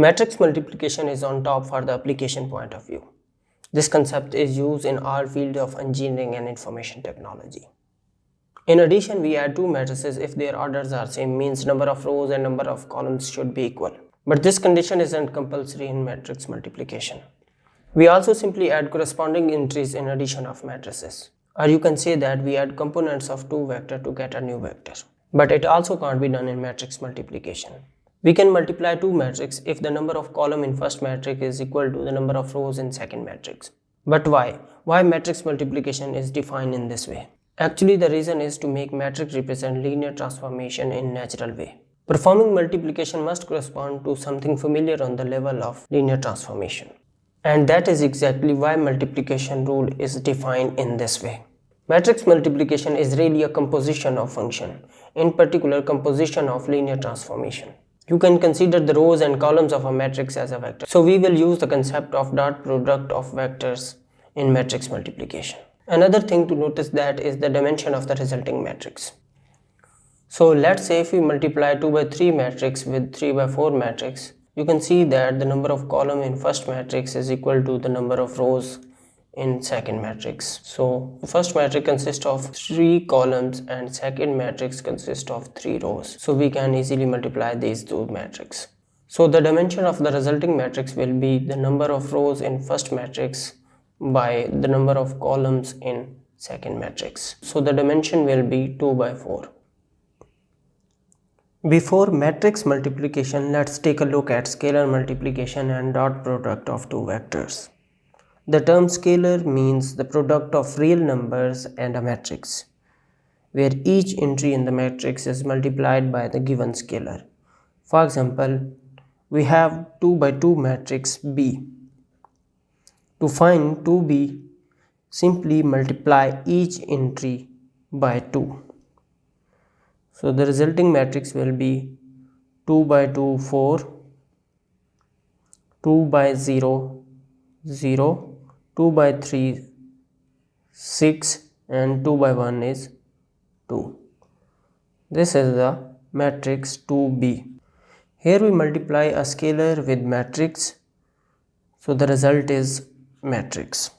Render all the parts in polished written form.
Matrix multiplication is on top for the application point of view. This concept is used in all fields of engineering and information technology. In addition, we add two matrices if their orders are same, means number of rows and number of columns should be equal. But this condition isn't compulsory in matrix multiplication. We also simply add corresponding entries in addition of matrices. Or you can say that we add components of two vectors to get a new vector. But it also can't be done in matrix multiplication. We can multiply two matrices if the number of columns in first matrix is equal to the number of rows in second matrix. But why? Why matrix multiplication is defined in this way? Actually, the reason is to make matrix represent linear transformation in natural way. Performing multiplication must correspond to something familiar on the level of linear transformation. And that is exactly why multiplication rule is defined in this way. Matrix multiplication is really a composition of function, in particular composition of linear transformation. You can consider the rows and columns of a matrix as a vector. So we will use the concept of dot product of vectors in matrix multiplication. Another thing to notice that is the dimension of the resulting matrix. So let's say if we multiply 2 by 3 matrix with 3 by 4 matrix, you can see that the number of columns in first matrix is equal to the number of rows in second matrix. So first matrix consists of 3 columns and second matrix consists of 3 rows. So we can easily multiply these two matrices. So the dimension of the resulting matrix will be the number of rows in first matrix by the number of columns in second matrix. So the dimension will be 2 by 4. Before matrix multiplication, let's take a look at scalar multiplication and dot product of two vectors. The term scalar means the product of real numbers and a matrix, where each entry in the matrix is multiplied by the given scalar. For example, we have 2 by 2 matrix B. To find 2B, simply multiply each entry by 2. So the resulting matrix will be 2 by 2, 4, 2 by 0, 0, 2 by 3, 6 and 2 by 1 is 2. This is the matrix 2B. Here we multiply a scalar with matrix, so the result is matrix.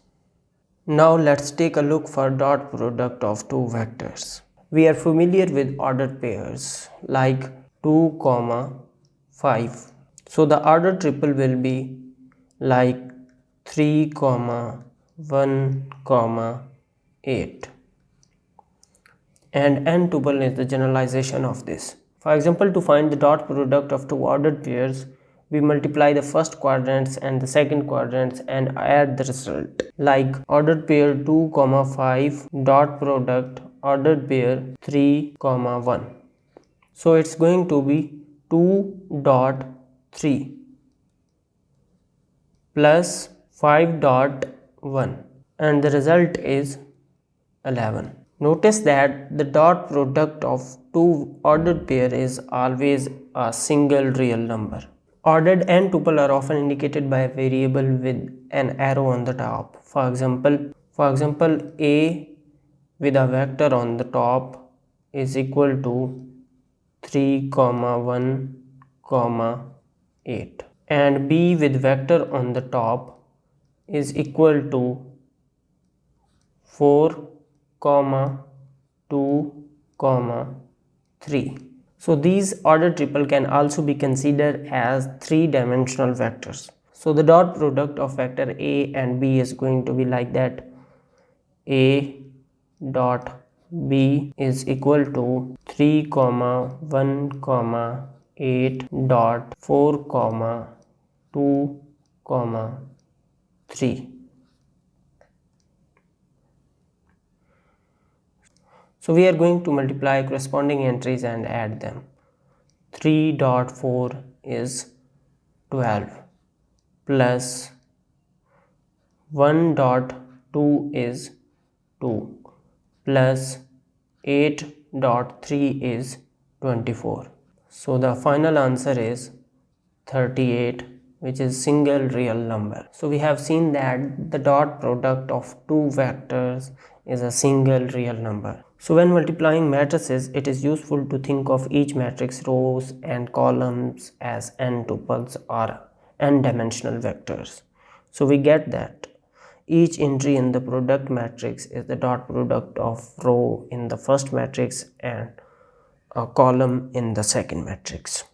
Now let's take a look for dot product of two vectors. We are familiar with ordered pairs like 2, 5. So the ordered triple will be like 3, 1, 8. And n tuple is the generalization of this. For example, to find the dot product of two ordered pairs, we multiply the first quadrants and the second quadrants and add the result. Like ordered pair 2, 5 dot product ordered pair 3, 1. So it's going to be 2 dot 3 plus 5 dot 1 and the result is 11. Notice that the dot product of two ordered pair is always a single real number. Ordered n tuple are often indicated by a variable with an arrow on the top. For example, A with a vector on the top is equal to 3, 1, 8 and B with vector on the top is equal to 4, 2, 3. So these ordered triple can also be considered as three-dimensional vectors. So the dot product of vector A and B is going to be like that. A dot B is equal to 3, 1, 8 dot 4, 2, 3. So we are going to multiply corresponding entries and add them. 3 dot 4 is 12 plus 1 dot 2 is 2 plus 8 dot 3 is 24. So the final answer is 38, which is single real number. So we have seen that the dot product of two vectors is a single real number. So when multiplying matrices, it is useful to think of each matrix rows and columns as n tuples or n-dimensional vectors. So we get that each entry in the product matrix is the dot product of row in the first matrix and a column in the second matrix.